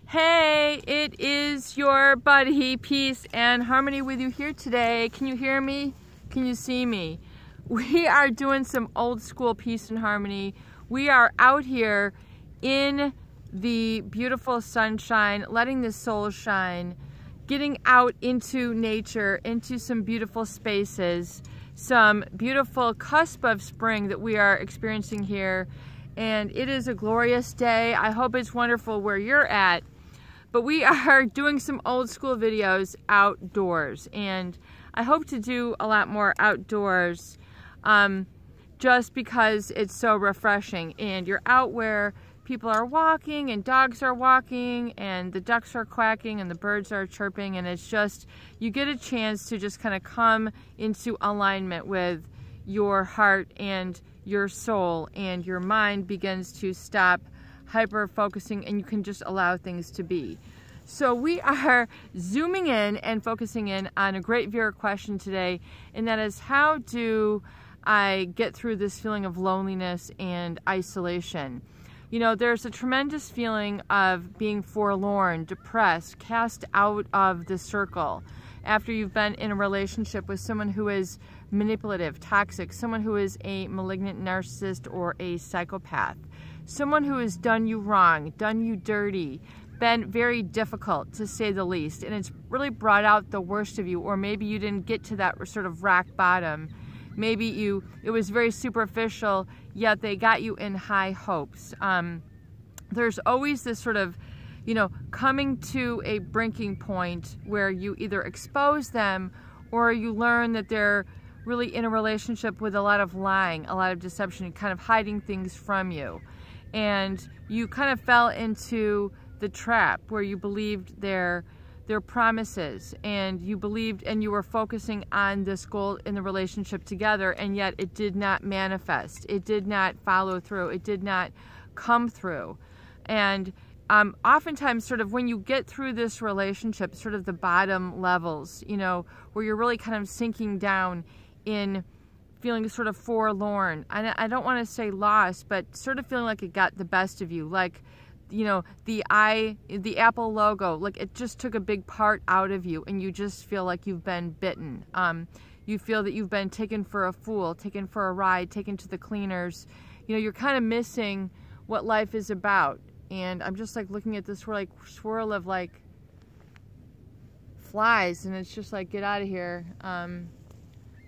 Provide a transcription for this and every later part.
Hey, it is your buddy, Peace and Harmony with you here today. Can you hear me? Can you see me? We are doing some old school Peace and Harmony. We are out here in the beautiful sunshine, letting the soul shine, getting out into nature, into some beautiful spaces, some beautiful cusp of spring that we are experiencing here. And it is a glorious day. I hope it's wonderful where you're at. But we are doing some old school videos outdoors, and I hope to do a lot more outdoors just because it's so refreshing. And you're out where people are walking and dogs are walking and the ducks are quacking and the birds are chirping, and it's just, you get a chance to just kind of come into alignment with your heart and your soul, and your mind begins to stop hyper focusing and you can just allow things to be. So we are zooming in and focusing in on a great viewer question today, and that is, how do I get through this feeling of loneliness and isolation? You know, there's a tremendous feeling of being forlorn, depressed, cast out of the circle after you've been in a relationship with someone who is manipulative, toxic, someone who is a malignant narcissist or a psychopath. Someone who has done you wrong, done you dirty, been very difficult to say the least, and it's really brought out the worst of you. Or maybe you didn't get to that sort of rock bottom. Maybe it was very superficial, yet they got you in high hopes. There's always this sort of, you know, coming to a breaking point where you either expose them or you learn that they're really in a relationship with a lot of lying, a lot of deception, and kind of hiding things from you. And you kind of fell into the trap where you believed their promises, and you believed and you were focusing on this goal in the relationship together, and yet it did not manifest. It did not follow through. It did not come through. And oftentimes, sort of when you get through this relationship, sort of the bottom levels, you know, where you're really kind of sinking down in feeling sort of forlorn. I don't want to say lost, but sort of feeling like it got the best of you. Like, you know, the Apple logo, like it just took a big part out of you, and you just feel like you've been bitten. You feel that you've been taken for a fool, taken for a ride, taken to the cleaners. You know, you're kind of missing what life is about. And I'm just like looking at this swirl of like flies, and it's just like, get out of here.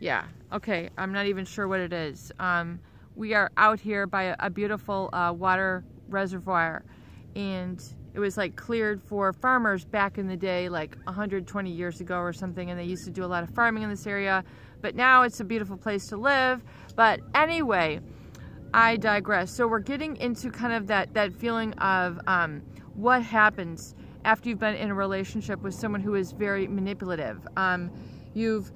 Yeah, okay, I'm not even sure what it is. We are out here by a beautiful water reservoir, and it was like cleared for farmers back in the day, like 120 years ago or something, and they used to do a lot of farming in this area, but now it's a beautiful place to live. But anyway, I digress. So we're getting into kind of that feeling of what happens after you've been in a relationship with someone who is very manipulative. You've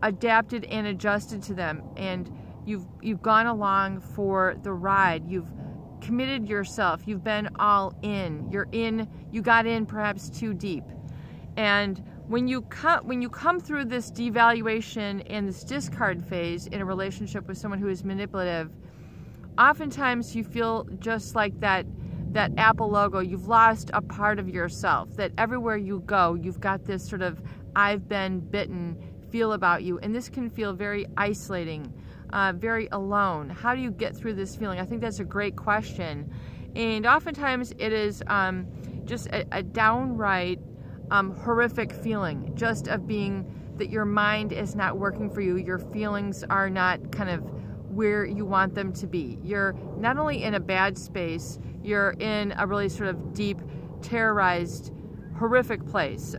adapted and adjusted to them, and you've gone along for the ride. You've committed yourself. You've been all in. You got in perhaps too deep. And when you come through this devaluation and this discard phase in a relationship with someone who is manipulative, oftentimes you feel just like that Apple logo. You've lost a part of yourself, that everywhere you go, you've got this sort of I've been bitten feel about you, and this can feel very isolating, very alone. How do you get through this feeling? I think that's a great question, and oftentimes it is just a downright horrific feeling, just of being that your mind is not working for you, your feelings are not kind of where you want them to be. You're not only in a bad space, you're in a really sort of deep, terrorized, horrific place.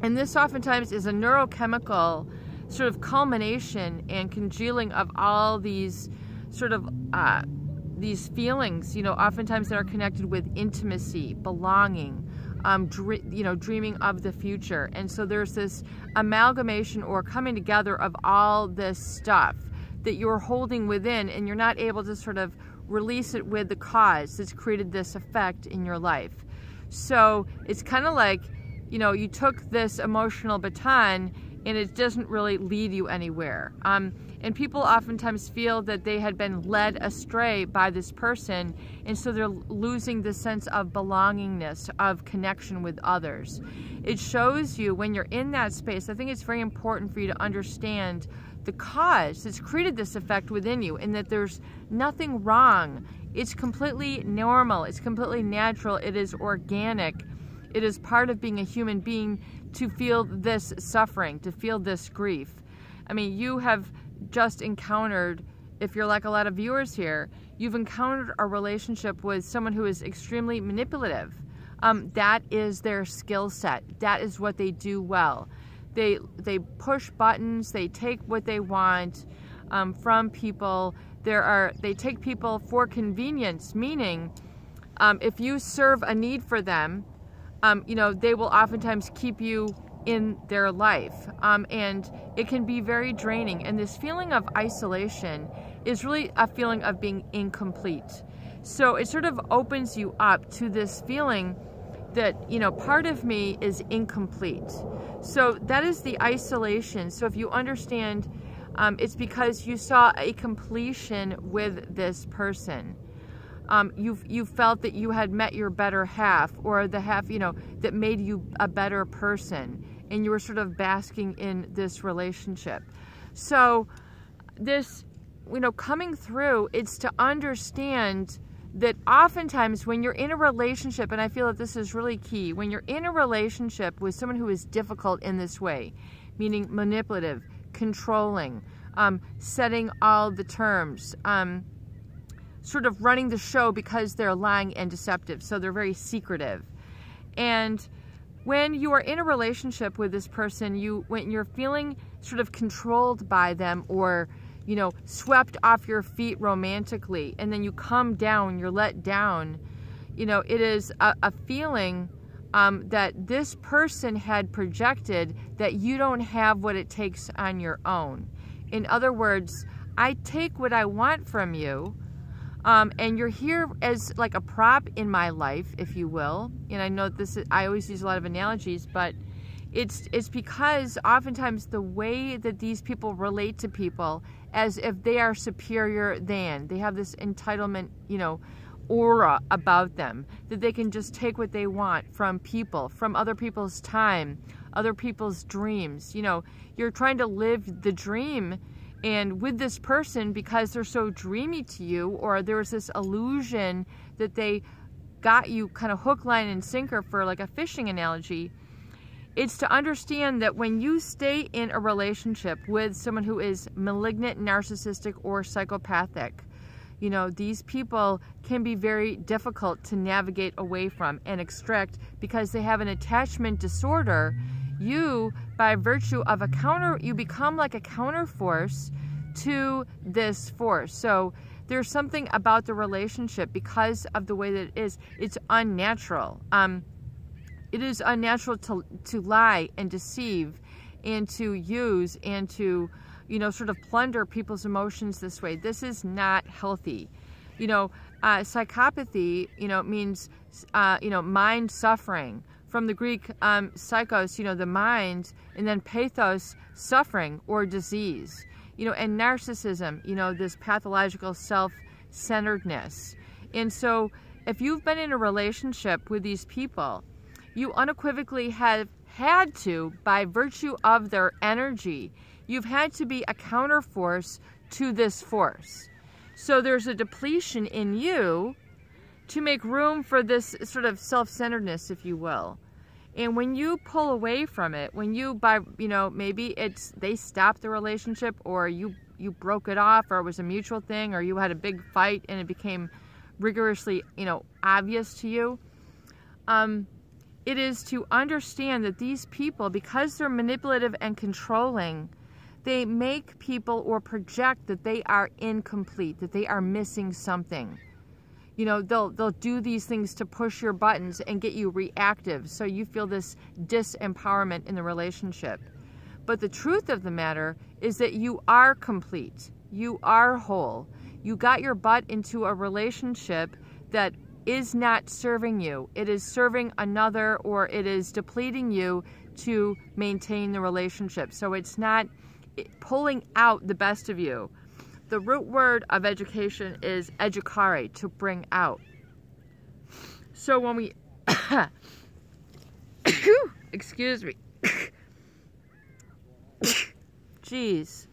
And this oftentimes is a neurochemical sort of culmination and congealing of all these sort of these feelings, you know, oftentimes that are connected with intimacy, belonging, dreaming of the future. And so there's this amalgamation or coming together of all this stuff that you're holding within, and you're not able to sort of release it with the cause that's created this effect in your life. So it's kind of like, you know, you took this emotional baton and it doesn't really lead you anywhere. And people oftentimes feel that they had been led astray by this person, and so they're losing the sense of belongingness, of connection with others. It shows you when you're in that space, I think it's very important for you to understand the cause that's created this effect within you, and that there's nothing wrong. It's completely normal. It's completely natural. It is organic. It is part of being a human being to feel this suffering, to feel this grief. I mean, you have just encountered, if you're like a lot of viewers here, you've encountered a relationship with someone who is extremely manipulative. That is their skill set. That is what they do well. They push buttons. They take what they want from people. They take people for convenience, meaning if you serve a need for them, you know, they will oftentimes keep you in their life, and it can be very draining. And this feeling of isolation is really a feeling of being incomplete. So it sort of opens you up to this feeling that, you know, part of me is incomplete. So that is the isolation. So if you understand, it's because you saw a completion with this person. You felt that you had met your better half, or the half, you know, that made you a better person, and you were sort of basking in this relationship. So this, you know, coming through, it's to understand that oftentimes when you're in a relationship, and I feel that this is really key, when you're in a relationship with someone who is difficult in this way, meaning manipulative, controlling, setting all the terms, sort of running the show because they're lying and deceptive, so they're very secretive. And when you are in a relationship with this person, when you're feeling sort of controlled by them, or, you know, swept off your feet romantically, and then you come down, you're let down, you know, it is a feeling that this person had projected that you don't have what it takes on your own. In other words, I take what I want from you, and you're here as like a prop in my life, if you will. And I know this is, I always use a lot of analogies, but it's because oftentimes the way that these people relate to people, as if they are superior than, they have this entitlement, you know, aura about them, that they can just take what they want from people, from other people's time, other people's dreams. You know, you're trying to live the dream, and with this person, because they're so dreamy to you, or there's this illusion that they got you kind of hook, line, and sinker, for like a fishing analogy, it's to understand that when you stay in a relationship with someone who is malignant, narcissistic, or psychopathic, you know, these people can be very difficult to navigate away from and extract, because they have an attachment disorder. You, by virtue of you become like a counterforce to this force. So there's something about the relationship, because of the way that it is, it's unnatural. It is unnatural to lie and deceive and to use and to, you know, sort of plunder people's emotions this way. This is not healthy. You know, psychopathy, you know, means, you know, mind suffering. From the Greek psychos, you know, the mind, and then pathos, suffering or disease. You know, and narcissism, you know, this pathological self-centeredness. And so if you've been in a relationship with these people, you unequivocally have had to, by virtue of their energy, you've had to be a counterforce to this force. So there's a depletion in you to make room for this sort of self-centeredness, if you will. And when you pull away from it, when you, you know, maybe they stopped the relationship, or you broke it off, or it was a mutual thing, or you had a big fight and it became rigorously, you know, obvious to you. It is to understand that these people, because they're manipulative and controlling, they make people or project that they are incomplete, that they are missing something. You know, they'll do these things to push your buttons and get you reactive, so you feel this disempowerment in the relationship. But the truth of the matter is that you are complete. You are whole. You got your butt into a relationship that is not serving you. It is serving another, or it is depleting you to maintain the relationship. So it's not pulling out the best of you. The root word of education is educare, to bring out. So when we, excuse me, jeez.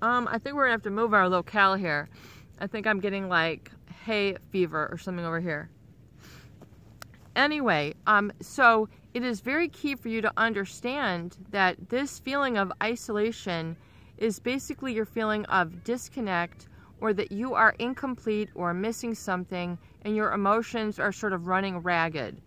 I think we're gonna have to move our locale here. I think I'm getting like hay fever or something over here. Anyway, so it is very key for you to understand that this feeling of isolation is basically your feeling of disconnect, or that you are incomplete or missing something and your emotions are sort of running ragged.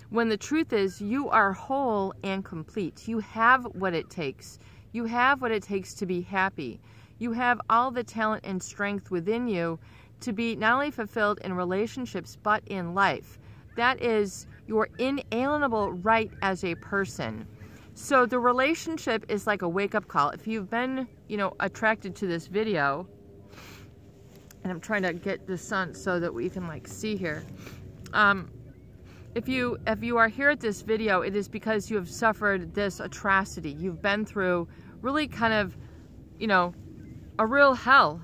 When the truth is, you are whole and complete. You have what it takes. You have what it takes to be happy. You have all the talent and strength within you to be not only fulfilled in relationships, but in life. That is your inalienable right as a person. So the relationship is like a wake-up call. If you've been, attracted to this video, and I'm trying to get the sun so that we can like see here. If you are here at this video, it is because you have suffered this atrocity. You've been through really kind of, a real hell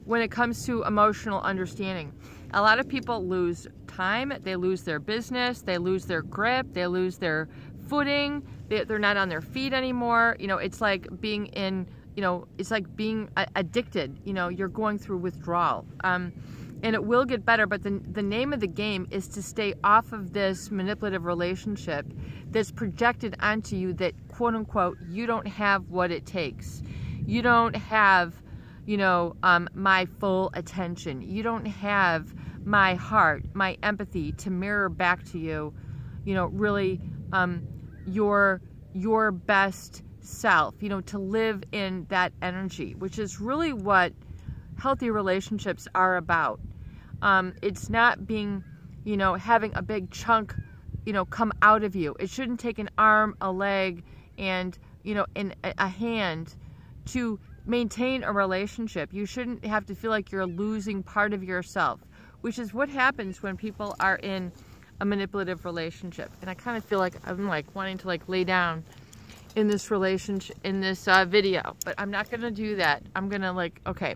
when it comes to emotional understanding. A lot of people lose time, they lose their business, they lose their grip, they lose their footing, they're not on their feet anymore. It's like being in, it's like being addicted. You're going through withdrawal. And it will get better, but the name of the game is to stay off of this manipulative relationship that's projected onto you that, quote unquote, you don't have what it takes. You don't have, my full attention. You don't have my heart, my empathy to mirror back to you, really your best self, to live in that energy, which is really what healthy relationships are about. It's not being, having a big chunk, come out of you. It shouldn't take an arm, a leg, and, a hand to maintain a relationship. You shouldn't have to feel like you're losing part of yourself, which is what happens when people are in a manipulative relationship. And I kind of feel like I'm like wanting to like lay down in this relationship, in this video, but I'm not going to do that. I'm going to okay.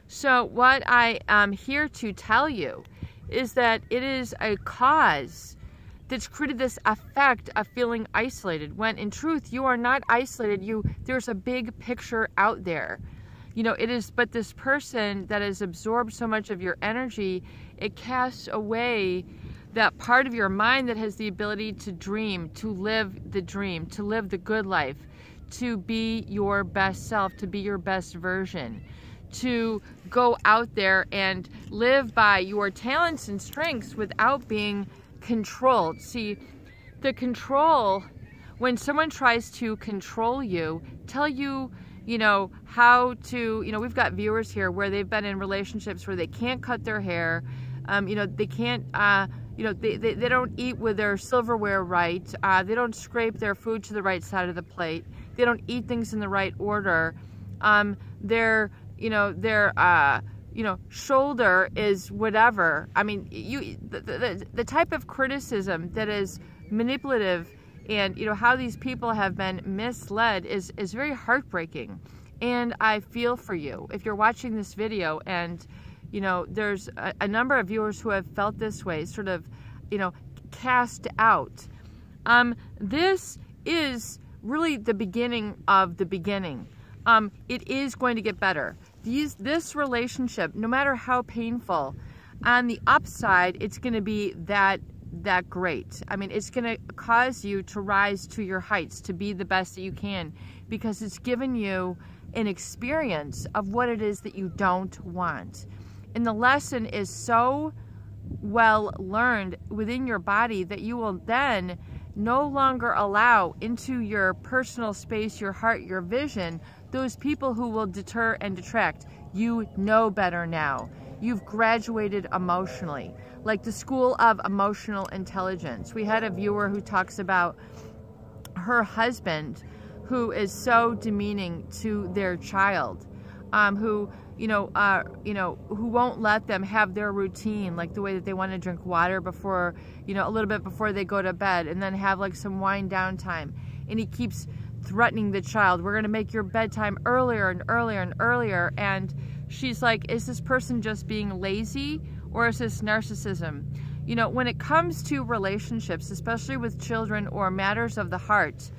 So what I am here to tell you is that it is a cause that's created this effect of feeling isolated, when in truth you are not isolated. There's a big picture out there. It is but this person that has absorbed so much of your energy, it casts away that part of your mind that has the ability to dream, to live the dream, to live the good life, to be your best self, to be your best version, to go out there and live by your talents and strengths without being controlled. See, the control, when someone tries to control you, tell you, how to, we've got viewers here where they've been in relationships where they can't cut their hair, they can't, they don't eat with their silverware right, they don't scrape their food to the right side of the plate, they don't eat things in the right order, their shoulder is whatever. I mean, the type of criticism that is manipulative and, how these people have been misled is very heartbreaking. And I feel for you. If you're watching this video and, there's a number of viewers who have felt this way, sort of, cast out. This is really the beginning of the beginning. It is going to get better. This relationship, no matter how painful, on the upside, it's going to be that great. I mean, it's going to cause you to rise to your heights, to be the best that you can, because it's given you an experience of what it is that you don't want. And the lesson is so well learned within your body that you will then no longer allow into your personal space, your heart, your vision, those people who will deter and detract. You know better now. You've graduated emotionally, like the School of Emotional Intelligence. We had a viewer who talks about her husband who is so demeaning to their child. who who won't let them have their routine, like the way that they want to drink water before, a little bit before they go to bed, and then have like some wind down time. And he keeps threatening the child, we're going to make your bedtime earlier and earlier and earlier. And she's like, is this person just being lazy, or is this narcissism? When it comes to relationships, especially with children or matters of the heart,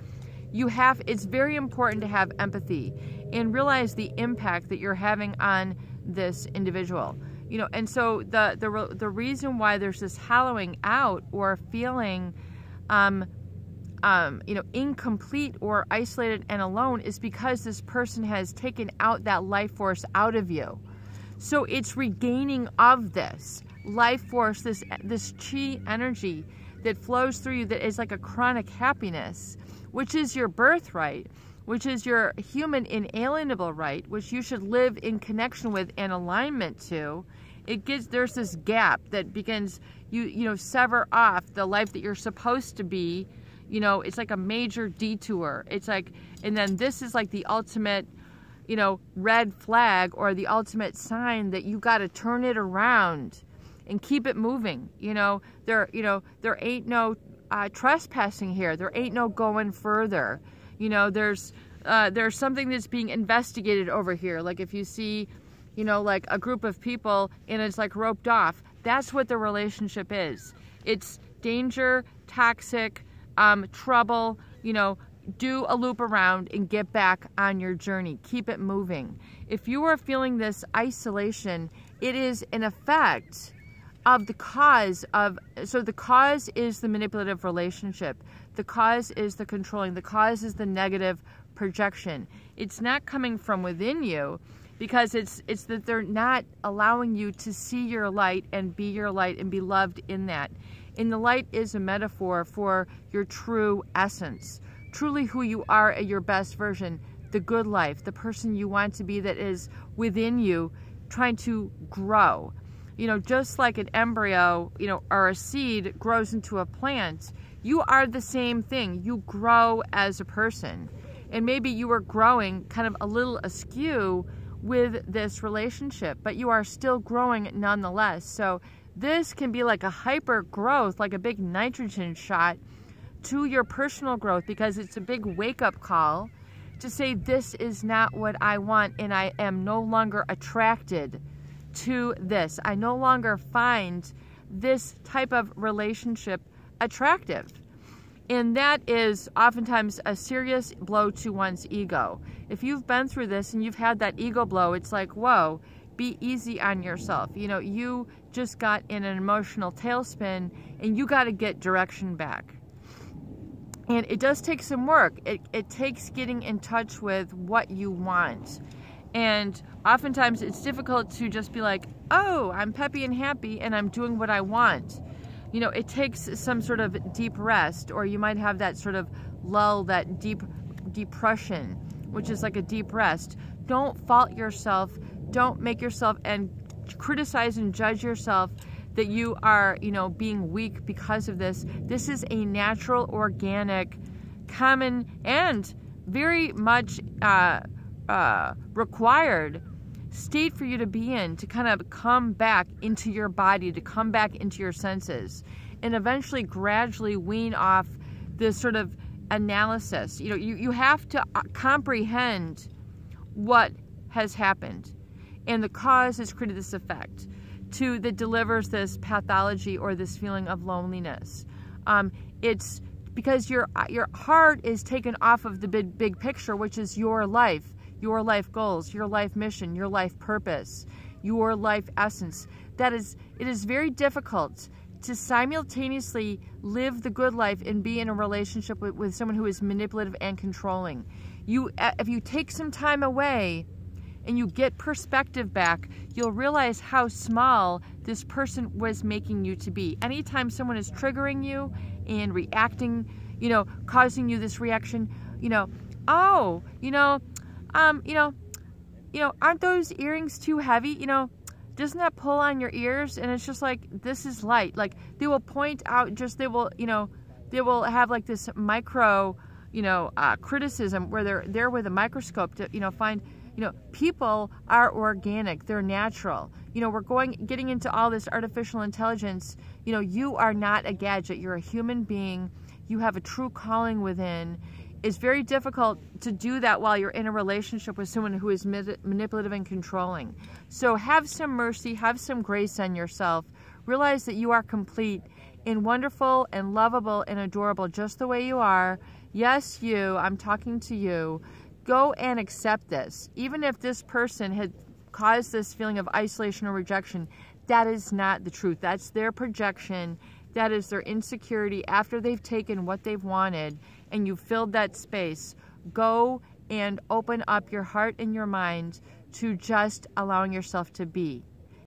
it's very important to have empathy and realize the impact that you're having on this individual. And so the reason why there's this hollowing out or feeling incomplete or isolated and alone is because this person has taken out that life force out of you. So it's regaining of this life force, this chi energy that flows through you, that is like a chronic happiness, which is your birthright, which is your human inalienable right, which you should live in connection with and alignment to. There's this gap that begins, you sever off the life that you're supposed to be. It's like a major detour. It's like, and then this is like the ultimate, red flag, or the ultimate sign that you got to turn it around and keep it moving. There ain't no trespassing here. There ain't no going further. There's something that's being investigated over here. Like if you see, like a group of people and it's like roped off, that's what the relationship is. It's danger, toxic, trouble. Do a loop around and get back on your journey. Keep it moving. If you are feeling this isolation, it is an effect of the cause of, so the cause is the manipulative relationship. The cause is the controlling. The cause is the negative projection. It's not coming from within you, because it's that they're not allowing you to see your light and be your light and be loved in that. And the light is a metaphor for your true essence, truly who you are at your best version, the good life, the person you want to be that is within you, trying to grow. Just like an embryo, or a seed grows into a plant, you are the same thing. You grow as a person. And maybe you are growing kind of a little askew with this relationship, but you are still growing nonetheless. So this can be like a hyper growth, like a big nitrogen shot to your personal growth, because it's a big wake-up call to say, this is not what I want, and I am no longer attracted to this. I no longer find this type of relationship attractive. And that is oftentimes a serious blow to one's ego. If you've been through this and you've had that ego blow, it's like, whoa, be easy on yourself. You just got in an emotional tailspin and you got to get direction back. And it does take some work. It takes getting in touch with what you want. And oftentimes it's difficult to just be like, oh, I'm peppy and happy and I'm doing what I want. It takes some sort of deep rest, or you might have that sort of lull, that deep depression, which is like a deep rest. Don't fault yourself. Don't make yourself and criticize and judge yourself that you are, being weak because of this. This is a natural, organic, common, and very much required state for you to be in, to kind of come back into your body, to come back into your senses, and eventually gradually wean off this sort of analysis. You have to comprehend what has happened, and the cause has created this effect that delivers this pathology or this feeling of loneliness. It's because your heart is taken off of the big picture, which is your life goals, your life mission, your life purpose, your life essence. It is very difficult to simultaneously live the good life and be in a relationship with someone who is manipulative and controlling. If you take some time away and you get perspective back, you'll realize how small this person was making you to be. Anytime someone is triggering you and reacting, causing you this reaction, aren't those earrings too heavy? Doesn't that pull on your ears? And it's just like, this is light. Like, they will point out, they will have like this micro, criticism where they're there with a microscope to, find, You know, people are organic, they're natural. You know, we're getting into all this artificial intelligence. You know, you are not a gadget, you're a human being. You have a true calling within. It's very difficult to do that while you're in a relationship with someone who is manipulative and controlling. So have some mercy, have some grace on yourself. Realize that you are complete and wonderful and lovable and adorable just the way you are. Yes, you, I'm talking to you. Go and accept this. Even if this person had caused this feeling of isolation or rejection, that is not the truth. That's their projection. That is their insecurity after they've taken what they've wanted and you filled that space. Go and open up your heart and your mind to just allowing yourself to be.